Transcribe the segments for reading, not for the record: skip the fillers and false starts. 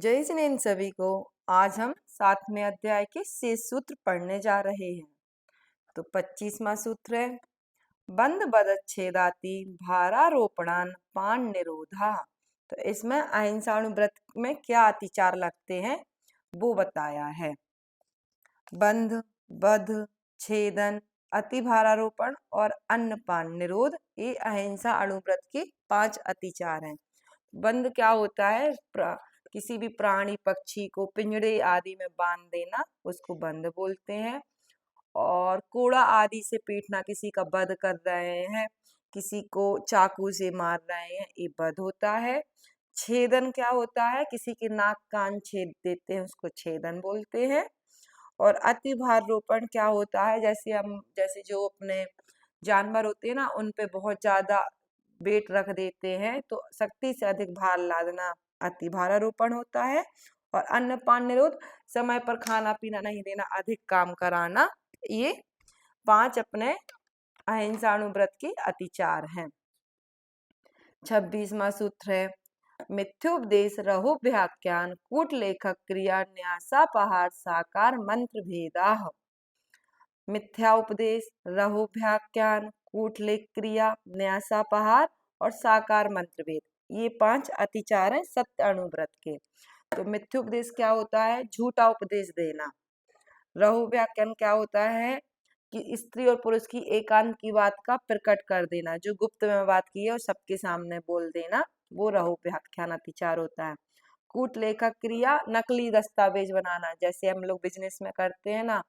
जय जिनेन्द्र सभी को। आज हम 7वें अध्याय के शेष सूत्र पढ़ने जा रहे हैं। तो 25वां सूत्र है बंध बदच्छेदाति भारारोपणान पान निरोधा। तो इसमें अहिंसाणुव्रत में क्या अतिचार लगते हैं वो बताया है। बंध, बध, छेदन, अति भारारोपण और अन्नपान निरोध ये अहिंसा अणुव्रत के 5 अतिचार हैं। बंध क्या होता है? किसी भी प्राणी पक्षी को पिंजड़े आदि में बांध देना, उसको बंध बोलते हैं। और कोड़ा आदि से पीटना, किसी का वध कर रहे हैं, किसी को चाकू से मार रहे हैं, ये वध होता है। छेदन क्या होता है? किसी के नाक कान छेद देते हैं, उसको छेदन बोलते हैं। और अति भारारोपण क्या होता है? जैसे जो अपने जानवर होते हैं ना, उन पे बहुत ज्यादा वेट रख देते हैं, तो शक्ति से अधिक भार लादना अति भारारोपण होता है। और अन्नपान निरोध, समय पर खाना पीना नहीं देना, अधिक काम कराना, ये 5 अपने अहिंसाणुव्रत के अतिचार हैं। 26वां सूत्र है मिथ्योपदेश रहोभ्याख्यान कूट लेखक क्रिया न्यासापहार साकार मंत्र भेदाह। मिथ्या उपदेश, रहोभ्याख्यान, कूटलेख क्रिया, न्यासापहार और साकार मंत्र भेद, ये 5 अतिचार हैं सत्य अणुव्रत के। तो मिथ्योपदेश क्या होता है? झूठा उपदेश देना। रहोव्याख्यान क्या होता है? कि स्त्री और पुरुष की एकांत की बात का प्रकट कर देना, जो गुप्त में बात की है और सबके सामने बोल देना, वो रहोव्याख्यान अतिचार होता है। कूट लेखक क्रिया, नकली दस्तावेज बनाना, जैसे हम लोग बिजनेस में करते हैं ना,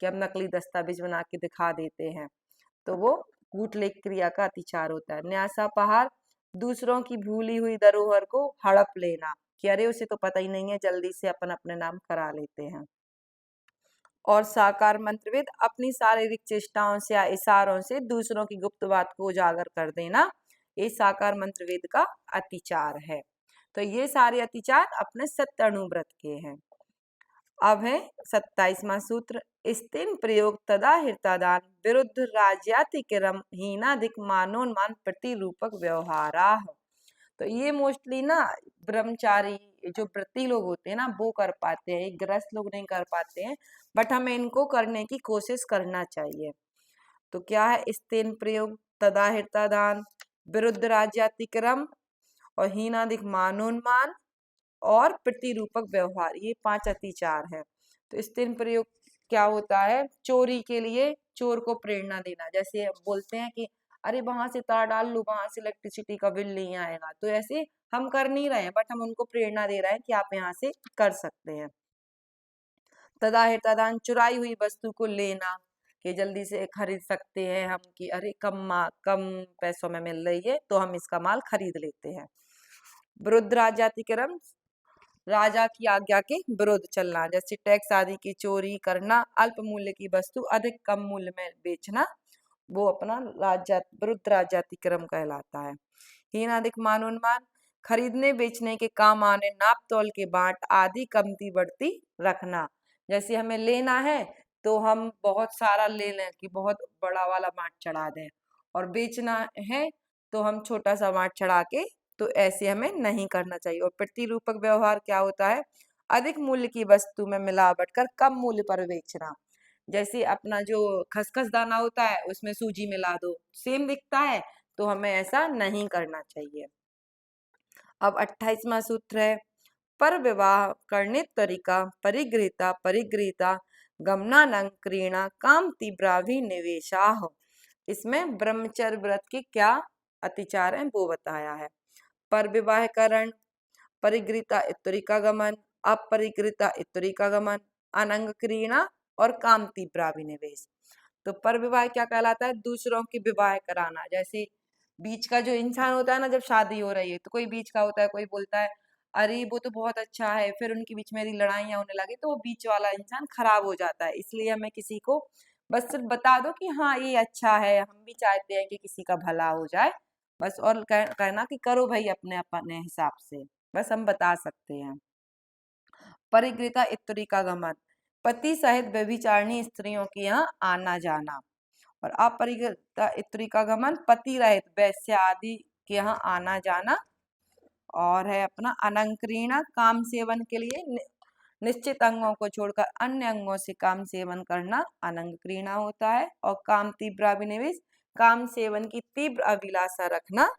कि हम नकली दस्तावेज बना के दिखा देते हैं, तो वो कूट लेख क्रिया का अतिचार होता है। न्यासापहार, दूसरों की भूली हुई धरोहर को हड़प लेना, कि अरे उसे तो पता ही नहीं है, जल्दी से अपन अपने नाम करा लेते हैं। और साकार मंत्रवेद, अपनी शारीरिक चेष्टाओं से या इशारों से दूसरों की गुप्त बात को उजागर कर देना, ये साकार मंत्रवेद का अतिचार है। तो ये सारे अतिचार अपने सत्य अणुव्रत के हैं। अब है 27वां सूत्र स्तेन प्रयोग तदा हितादान विरुद्ध राज्यातिक्रम हीनाधिक मानोन्मान प्रतिरूपक व्यवहारा। तो ये मोस्टली ना ब्रह्मचारी जो व्रती लोग होते हैं ना, वो कर पाते हैं, गृहस्थ लोग नहीं कर पाते हैं, बट हमें इनको करने की कोशिश करना चाहिए। तो क्या है? स्तेन प्रयोग तदा हितादान विरुद्ध राज्यातिक्रम और हीनाधिक मानोन्मान और प्रतिरूपक व्यवहार, ये 5 अतिचार है। तो स्तेन प्रयोग क्या होता है? चोरी के लिए चोर को प्रेरणा देना, जैसे बोलते हैं कि अरे वहां से तार डाल लो, वहां से इलेक्ट्रिसिटी का बिल नहीं आएगा, तो ऐसे हम कर नहीं रहे हैं, बट हम उनको प्रेरणा दे रहे हैं कि आप यहाँ से कर सकते हैं। तदा हितादान, चुराई हुई वस्तु को लेना, कि जल्दी से खरीद सकते हैं हम, कि अरे कम पैसों में मिल रही है तो हम इसका माल खरीद लेते हैं। विरुद्ध राज्यातिक्रम, राजा की आज्ञा के विरुद्ध चलना, जैसे टैक्स आदि की चोरी करना, अल्प मूल्य की वस्तु अधिक कम मूल्य में बेचना, वो अपना विरुद्ध राज्यातिक्रम कहलाता है। हीनाधिक मानोन्मान, खरीदने बेचने के काम आने नाप तौल के बाट आदि कमती बढ़ती रखना, जैसे हमें लेना है तो हम बहुत सारा ले लें कि बहुत बड़ा वाला बाट चढ़ा दें, और बेचना है तो हम छोटा सा बाट चढ़ा के, तो ऐसे हमें नहीं करना चाहिए। और प्रतिरूपक व्यवहार क्या होता है? अधिक मूल्य की वस्तु में मिलावट कर कम मूल्य पर बेचना, जैसे अपना जो खसखस दाना होता है उसमें सूजी मिला दो, सेम दिखता है, तो हमें ऐसा नहीं करना चाहिए। अब 28वां सूत्र है पर विवाह करने तरीका परिगृहिता परिगृहिता गमनानंग क्रीणा काम तीव्राभि निवेशाह। इसमें ब्रह्मचर्य व्रत के क्या अतिचार हैं वो बताया है। पर विवाहकरण, परिगृता इतुरिका गमन, अपरिगृता इतुरिका गमन, अनंग क्रीणा और काम तीव्राभिनिवेश। तो पर विवाह क्या कहलाता है? दूसरों की विवाह कराना, जैसे बीच का जो इंसान होता है ना, जब शादी हो रही है तो कोई बीच का होता है, कोई बोलता है अरे वो तो बहुत अच्छा है, फिर उनके बीच में यदि लड़ाइयाँ होने लगे तो वो बीच वाला इंसान खराब हो जाता है। इसलिए हमें किसी को बस सिर्फ बता दो कि हाँ ये अच्छा है, हम भी चाहते हैं कि किसी का भला हो जाए, बस, और कहना कि करो भाई अपने अपने हिसाब से, बस हम बता सकते हैं। परिगृता इत्तरी का गमन, पति सहित व्यभिचारिणी स्त्रियों के यहाँ आना जाना। और अपरिगृता इत्तरी का गमन, पति रहित वैश्य आदि के यहाँ आना जाना। और है अपना अनंक्रीणा, काम सेवन के लिए निश्चित अंगों को छोड़कर अन्य अंगों से काम सेवन करना अनंक्रीणा होता है। और काम तीव्राभिनिवेश, काम सेवन की तीव्र अभिलाषा रखना।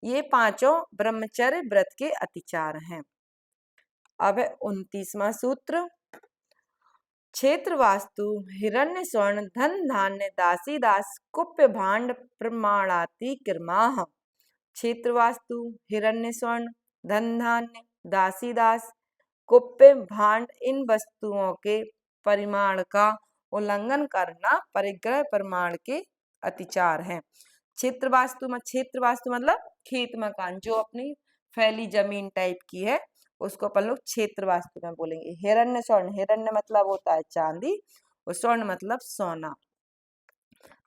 ये पांचों ब्रह्मचर्य व्रत के अतिचार हैं। अब है 29वां सूत्र, क्षेत्र वास्तु हिरण्य स्वर्ण धन धान्य दासी दास कुप्य भांड प्रमाणाति क्रमाः। क्षेत्र वास्तु हिरण्य स्वर्ण धन धान्य दासी दास कुप्य भांड, इन वस्तुओं के परिमाण का उल्लंघन करना परिग्रह प्रमाण के अतिचार है। क्षेत्र वास्तु मतलब खेत मकान, जो अपनी फैली जमीन टाइप की है उसको अपन लोग क्षेत्र वास्तु में बोलेंगे। हिरण्य स्वर्ण, हिरण्य मतलब होता है चांदी और स्वर्ण मतलब सोना।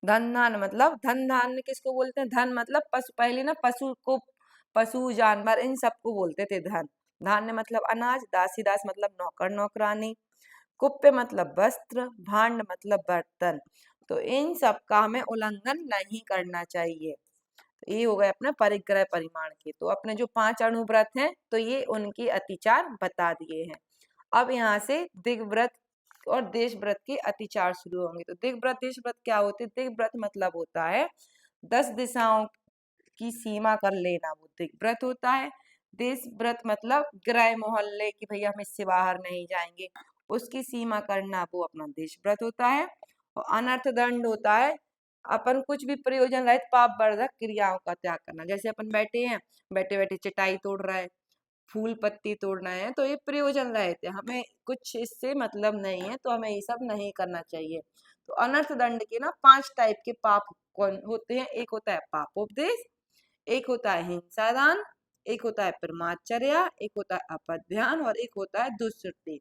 धन धान्य मतलब, धन धान्य किसको बोलते हैं? धन मतलब पशु, पहले ना पशु को, पशु जानवर इन सबको बोलते थे धन। धान्य मतलब अनाज, दासी दास मतलब नौकर नौकरानी, कुप्य मतलब वस्त्र, भांड मतलब बर्तन। तो इन सब का हमें उल्लंघन नहीं करना चाहिए। तो ये हो गए अपने परिग्रह परिमाण के। तो अपने जो 5 अणुव्रत हैं तो ये उनके अतिचार बता दिए हैं। अब यहाँ से दिग्व्रत और देश व्रत के अतिचार शुरू होंगे। तो दिग्व्रत देश व्रत क्या होते हैं? दिग्व्रत मतलब होता है 10 दिशाओं की सीमा कर लेना, वो दिग्व्रत होता है। देश व्रत मतलब ग्राम मोहल्ले की भैया हम इससे बाहर नहीं जाएंगे, उसकी सीमा करना, वो अपना देश व्रत होता है। और अनर्थ दंड होता है अपन कुछ भी प्रयोजन रहित पाप वर्धक क्रियाओं का त्याग करना। जैसे अपन बैठे हैं, बैठे बैठे चटाई तोड़ रहा है, फूल पत्ती तोड़ना है, तो ये प्रयोजन रहित है, हमें कुछ इससे मतलब नहीं है, तो हमें ये सब नहीं करना चाहिए। तो अनर्थ दंड के ना 5 टाइप के पाप कौन होते हैं? एक होता है पापोपदेश, एक होता है हिंसादान, एक होता है प्रमादचर्या, एक होता है अपध्यान और एक होता है दुष्कृति।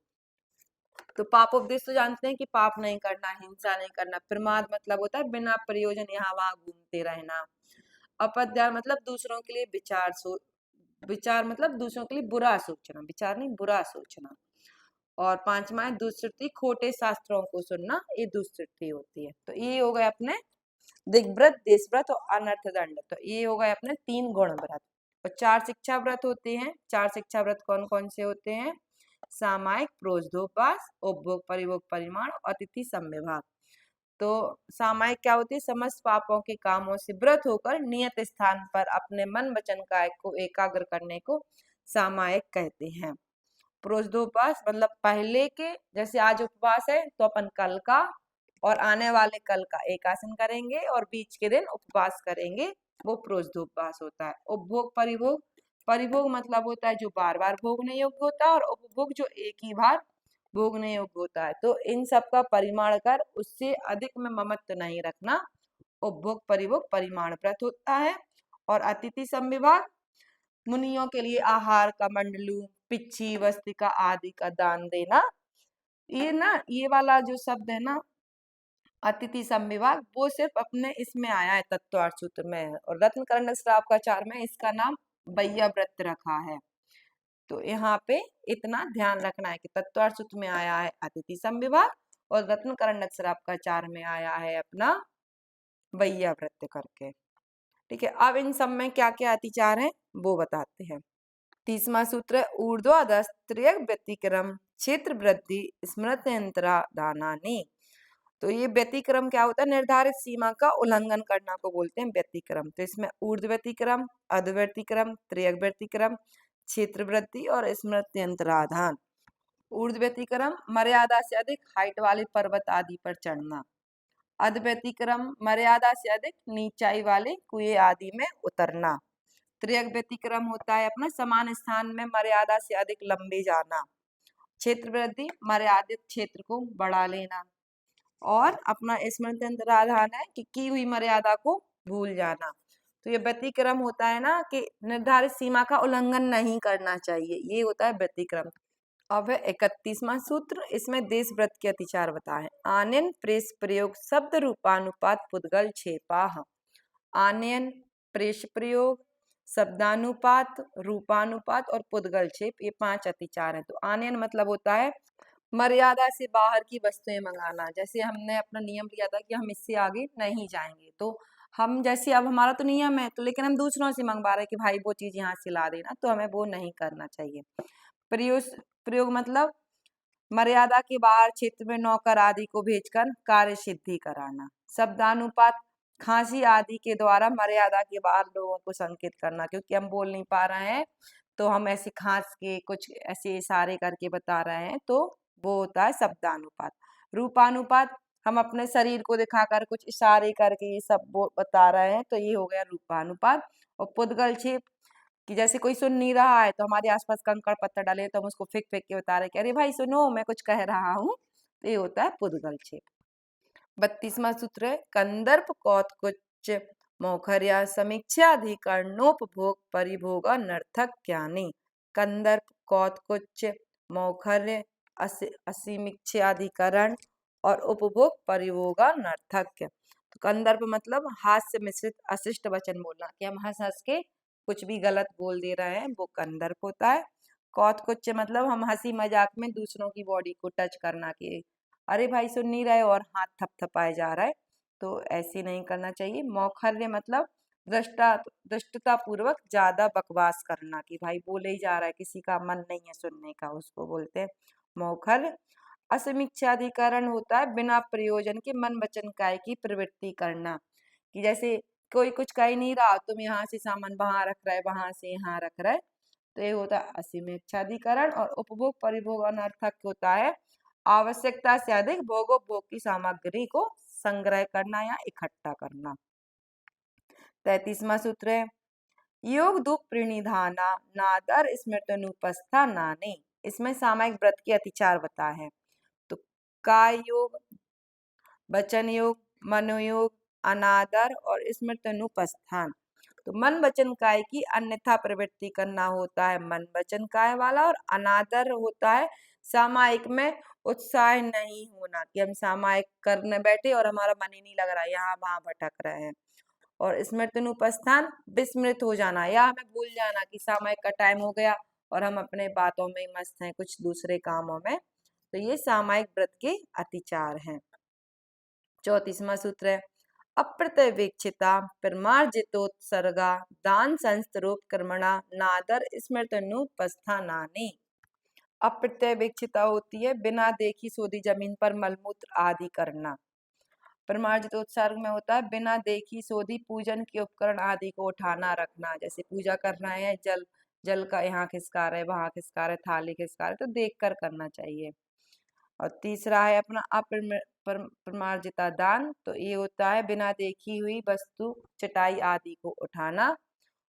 तो पापोपदेश तो जानते हैं कि पाप नहीं करना, हिंसा नहीं करना। प्रमाद मतलब होता है बिना प्रयोजन यहाँ वहां घूमते रहना। अपध्यान मतलब दूसरों के लिए विचार मतलब दूसरों के लिए बुरा सोचना, विचार नहीं बुरा सोचना। और 5वां है दुष्कृति, खोटे शास्त्रों को सुनना, ये दुष्कृति होती है। तो ये हो गए अपने दिग्व्रत, देशव्रत और अनर्थ दंड। तो ये हो गए अपने 3 गुण व्रत। और 4 शिक्षा व्रत होते हैं। 4 शिक्षा व्रत कौन कौन से होते हैं? सामायिक, प्रोज्धोपास, उपभोग परिभोग परिमाण, अतिथि समविभाग। तो सामायिक क्या होती है? समस्त पापों के कामों से व्रत होकर नियत स्थान पर अपने मन वचन काय को एकाग्र करने को सामायिक कहते हैं। प्रोज्धोपास मतलब पहले के, जैसे आज उपवास है तो अपन कल का और आने वाले कल का एक आसन करेंगे और बीच के दिन उपवास करेंगे, वो प्रोज्धोपास होता है। उपभोग परिभोग, परिभोग मतलब होता है जो बार बार भोगने योग्य होता है, और उपभोग जो एक ही बार भोगने योग्य होता है। तो इन सब का परिमाण कर उससे अधिक में ममत्व नहीं रखना, उपभोग परिभोग परिमाण व्रत होता है। और अतिथि समविभाग, मुनियों के लिए आहार का मंडलू, पिच्छी, वस्तिका आदि का दान देना। ये ना, ये वाला जो शब्द है ना अतिथि समविभाग, वो सिर्फ अपने इसमें आया है तत्वार्थ सूत्र में, और रत्न करंडक श्रावकाचार में इसका नाम बैया व्रत रखा है। तो यहाँ पे इतना ध्यान रखना है कि तत्वार्थ सूत्र में आया है अतिथि समविभाग और रत्न करंडक श्रावकाचार में आया है अपना बैया व्रत करके। ठीक है, अब इन सब में क्या क्या अतिचार है वो बताते हैं। 30वां सूत्र, ऊर्ध्वाधस्त्रिय व्यतिक्रम क्षेत्र वृद्धि स्मृत्यंतरादानानि। तो ये व्यतिक्रम क्या होता है? निर्धारित सीमा का उल्लंघन करना को बोलते हैं व्यतिक्रम। तो इसमें ऊर्ध्व व्यतिक्रम, अध व्यतिक्रम, त्रियक व्यतिक्रम, क्षेत्र वृद्धि और स्मृत्यंतराधान। ऊर्ध्व व्यतिक्रम मर्यादा से अधिक हाइट वाले पर्वत आदि पर चढ़ना। अध व्यतिक्रम मर्यादा से अधिक नीचाई वाले कुएं आदि में उतरना। त्रियक व्यतिक्रम होता है अपना समान स्थान में मर्यादा से अधिक लंबे जाना। क्षेत्र वृद्धि मर्यादित क्षेत्र को बढ़ा लेना। और अपना स्मृत्यंतराधान है कि की हुई मर्यादा को भूल जाना। तो ये व्यतिक्रम होता है ना कि निर्धारित सीमा का उल्लंघन नहीं करना चाहिए, ये होता है व्यतिक्रम। अब है 31वां सूत्र, इसमें देश व्रत के अतिचार बताए। आनयन प्रेस प्रयोग शब्द रूपानुपात पुद्गल छेपाह। आनयन प्रेस प्रयोग, शब्दानुपात, रूपानुपात और पुद्गल छेप, ये 5 अतिचार हैं। तो आनयन मतलब होता है मर्यादा से बाहर की वस्तुएं मंगाना। जैसे हमने अपना नियम लिया था कि हम इससे आगे नहीं जाएंगे, तो हम जैसे अब हमारा तो नियम है तो, लेकिन हम दूसरों से मंगवा रहे हैं कि भाई वो चीज यहाँ से ला देना, तो हमें वो नहीं करना चाहिए। प्रयोग प्रयोग मतलब मर्यादा के बाहर क्षेत्र में नौकर आदि को भेजकर कार्य सिद्धि कराना। शब्दानुपात खांसी आदि के द्वारा मर्यादा के बाहर लोगों को संकेत करना, क्योंकि हम बोल नहीं पा रहे हैं तो हम ऐसे खांस के कुछ ऐसे इशारे करके बता रहे हैं, तो वो होता है शब्दानुपात। रूपानुपात हम अपने शरीर को दिखाकर कुछ इशारे करके ये सब बता रहे हैं, तो ये हो गया रूपानुपात। और पुद्गल छेप कि जैसे कोई सुन नहीं रहा है तो हमारे आसपास कंकड़ पत्थर डाले तो हम उसको फेंक फेंक के बता रहे कि अरे भाई सुनो मैं कुछ कह रहा हूँ, तो ये होता है पुद्गल छेप। 32वां सूत्र है कंदर्प कौतकुच मौखर्या समीक्षाधिकरणोपभोग परिभोग अनर्थक ज्ञानी। कंदर्प कौतकुच मौखर्य असमीक्षाधिकरण और उपभोग परिभोग नर्थक्य। तो कंदर्प मतलब हास्य मिश्रित अशिष्ट वचन बोलना, कि हम हंस हंस के कुछ भी गलत बोल दे रहे हैं, वो कंदर्प होता है। कौतकुच मतलब हम हंसी मजाक में दूसरों की बॉडी को टच करना, कि अरे भाई सुन नहीं रहे और हाथ थपथपाए जा रहा है, तो ऐसे नहीं करना चाहिए। मौखर्य मतलब दृष्टता पूर्वक ज्यादा बकवास करना, कि भाई बोले ही जा रहा है, किसी का मन नहीं है सुनने का, उसको बोलते हैं मौखर्य। असमीक्षाधिकरण होता है बिना प्रयोजन के मन वचन काय की प्रवृत्ति करना, कि जैसे कोई कुछ कह ही नहीं रहा, तुम यहाँ से सामान वहां रख रहे, वहां से यहाँ रख रहे, तो ये होता है असमीक्षाधिकरण। और उपभोग परिभोग अनर्थक होता है आवश्यकता से अधिक भोगोपभोग की सामग्री को संग्रह करना या इकट्ठा करना। 33वां सूत्र है योग दुख प्रणिधाना नादर स्मृतनुपस्था नाने। इसमें सामायिक व्रत के अतिचार बता है। तो काय योग, वचन योग, मनोयोग, अनादर और स्मृतनुपस्थान। तो मन वचन काय की अन्यथा प्रवृत्ति करना होता है मन वचन काय वाला, और अनादर होता है सामायिक में उत्साह नहीं होना, कि हम सामायिक करने बैठे और हमारा मन ही नहीं लग रहा है, यहाँ वहां भटक रहे हैं। और स्मृतनुपस्थान विस्मृत हो जाना या हमें भूल जाना कि सामायिक का टाइम हो गया और हम अपने बातों में मस्त हैं, कुछ दूसरे कामों में, तो ये सामायिक व्रत के अतिचार हैं। 34वां सूत्र है अप्रत्यवेक्षिता प्रमार्जितोत्सर्गा दान संस्तरोपक्रमणा नादर स्मृतनुपस्थानानि। अप्रत्यवेक्षिता होती है बिना देखी सोधी जमीन पर मलमूत्र आदि करना। प्रमार्जितोत्सर्ग में होता है बिना देखी सोधी पूजन के उपकरण आदि को उठाना रखना, जैसे पूजा करना है, जल जल का यहाँ खिसका रहे, वहां खिसका रहे, थाली खिसका रहे, तो देख कर करना चाहिए। और तीसरा है अपना अप्रमार्जिता दान, तो ये होता है बिना देखी हुई वस्तु चटाई आदि को उठाना।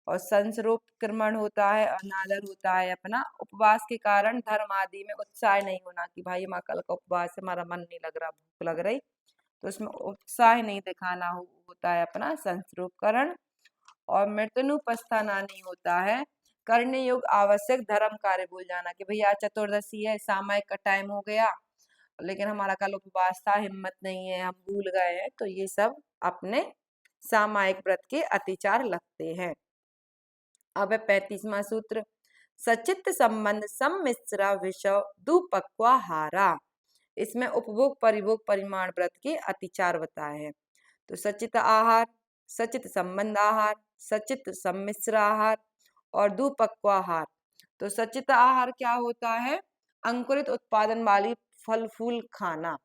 और संसरोपक्रमण होता है, अनादर होता है अपना उपवास के कारण धर्म आदि में उत्साह नहीं होना, कि भाई माँ कल का उपवास है, हमारा मन नहीं लग रहा, भूख लग रही, तो उसमें उत्साह नहीं दिखाना होता है अपना संसरोपकरण। और मृत्युनुपस्थानानि होता है करने योग आवश्यक धर्म कार्य भूल जाना, कि भैया चतुर्दशी है, सामायिक का टाइम हो गया, लेकिन हमारा कल उपवास था, हिम्मत नहीं है, हम भूल गए हैं, तो ये सब अपने सामायिक व्रत के अतिचार लगते हैं। अब है 35वां सूत्र सचित्त संबंध सम्मिश्रा विषव दुपक्वाहारा। इसमें उपभोग परिभोग परिमाण व्रत के अतिचार बताए हैं। तो सचित आहार, सचित संबंध आहार, सचित सम्मिश्र आहार और दुपक्वाहार। तो सचित आहार क्या होता है अंकुरित उत्पादन वाली फल फूल खाना।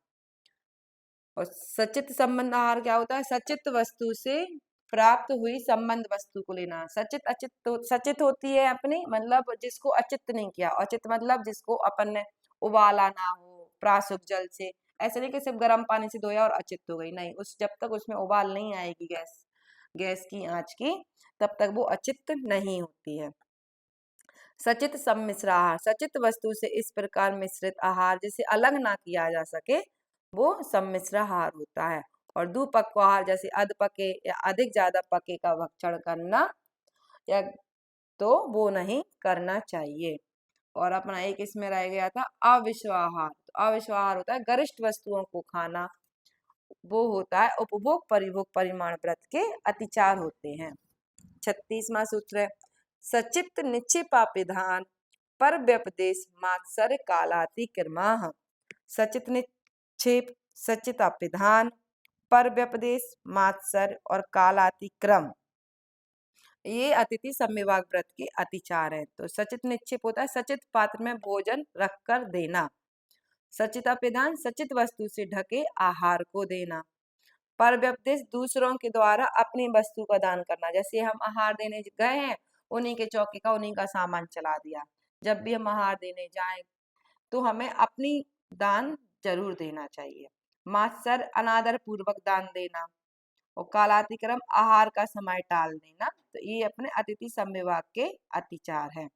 और सचित संबंध आहार क्या होता है सचित वस्तु से प्राप्त हुई संबंध वस्तु को लेना। सचित अचित तो सचित होती है अपनी मतलब जिसको अचित नहीं किया, अचित मतलब जिसको अपन ने उबाला ना हो प्रासुक जल से, ऐसे नहीं कि सिर्फ गर्म पानी से धोया और अचित हो गई, नहीं, उस जब तक उसमें उबाल नहीं आएगी गैस की आंच की, तब तक वो अचित नहीं होती है। सचित सम्मिश्र आहार, सचित वस्तु से इस प्रकार मिश्रित आहार जिसे अलग ना किया जा सके वो सम्मिश्र आहार होता है। और दुपक्व आहार जैसे अध पके या अधिक ज्यादा पके का भक्षण करना या तो वो नहीं करना चाहिए। और अपना एक इसमें रह गया था अविश्व आहार। तो अविश्व आहार होता है गरिष्ठ वस्तुओं को खाना, वो होता है उपभोग परिभोग परिमाण व्रत के अतिचार होते हैं। 36वां सूत्र है सचित निक्षेपापिधान पर व्यपदेश मात्सर्य कालाति कर्मा। सचित निक्षेप, सचित अपिधान पर व्यपदेश, मात्सर और कालातिक्रम ये अतिथि समविभाग व्रत के अतिचार है। तो सचित निक्षेप होता है सचित पात्र में भोजन रखकर देना। सचित अपिदान सचित वस्तु से ढके आहार को देना। पर व्यपदेश दूसरों के द्वारा अपनी वस्तु का दान करना। जैसे हम आहार देने गए हैं, उन्हीं के चौके का उन्हीं का सामान चला दिया। जब भी हम आहार देने जाएं तो हमें अपनी दान जरूर देना चाहिए। मात्सर अनादर पूर्वक दान देना और कालातिक्रम आहार का समय टाल देना। तो ये अपने अतिथि समविभाग के अतिचार है।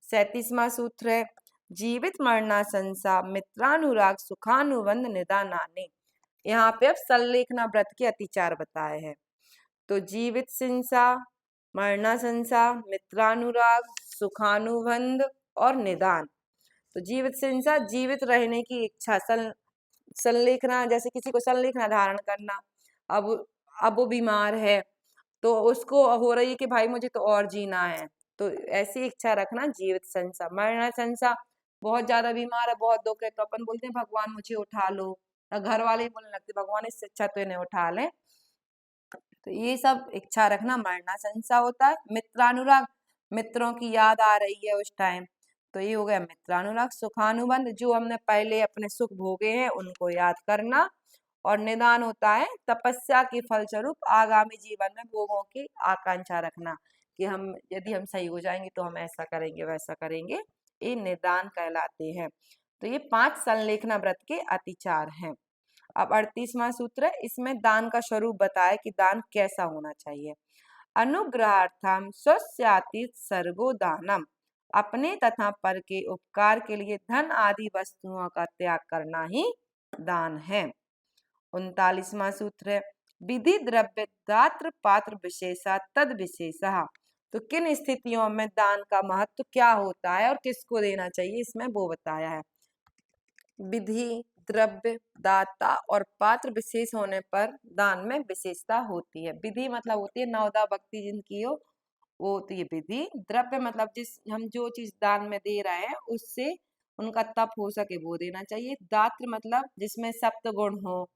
37वां सूत्र है जीवित मरणाशंसा मित्रानुराग सुखानुबंध निदानाने। यहाँ पे अब सल्लेखना व्रत के अतिचार बताए हैं। तो जीवित शिंसा, मरणाशंसा, मित्रानुराग, सुखानुबंध और निदान। तो जीवित शिंसा जीवित रहने की इच्छा, संलेखना जैसे किसी को संलेखना धारण करना। अब वो बीमार है तो उसको हो रही है कि भाई मुझे तो और जीना है, तो ऐसी इच्छा रखना जीवित संसा। मरना संसा बहुत ज्यादा बीमार है, बहुत दुख है, तो अपन बोलते हैं भगवान मुझे उठा लो, घर वाले ही बोलने लगते भगवान इससे अच्छा तो इन्हें उठा ले। तो ये सब इच्छा रखना मरना संसा होता है। मित्रानुराग मित्रों की याद आ रही है उस टाइम, तो ये हो गया मित्रानुराग। सुखानुबंध जो हमने पहले अपने सुख भोगे हैं उनको याद करना। और निदान होता है तपस्या के फलस्वरूप आगामी जीवन में भोगों की आकांक्षा रखना कि हम यदि हम सही हो जाएंगे तो हम ऐसा करेंगे वैसा करेंगे, ये निदान कहलाते हैं। तो ये 5 संलेखना व्रत के अतिचार हैं। अब 38वां सूत्र है, इसमें दान का स्वरूप बताया कि दान कैसा होना चाहिए। अनुग्रहार्थम स्वस्यातीत सर्गो दानम, अपने तथा पर के उपकार के लिए धन आदि वस्तुओं का त्याग करना ही दान है। 39वां सूत्र है विधि द्रव्य दात्र पात्र विशेषा तद विशेषा। तो किन स्थितियों में दान का महत्व क्या होता है और किसको देना चाहिए, इसमें वो बताया है। विधि, द्रव्य, दाता और पात्र विशेष होने पर दान में विशेषता होती है। विधि मतलब होती है नवदा भक्ति जिनकी हो वो होती है विधि। द्रव्य मतलब हम जो चीज दान में दे रहे हैं उससे उनका तप हो सके वो देना चाहिए। दात्र मतलब जिसमें सप्त गुण हो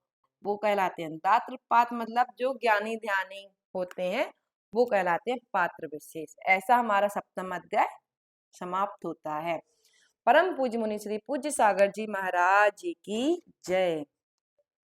वो कहलाते हैं दात्र। पात्र मतलब जो ज्ञानी ध्यानी होते हैं वो कहलाते हैं पात्र विशेष। ऐसा हमारा 7वां अध्याय समाप्त होता है। परम पूज्य मुनि श्री पूज्य सागर जी महाराज जी की जय।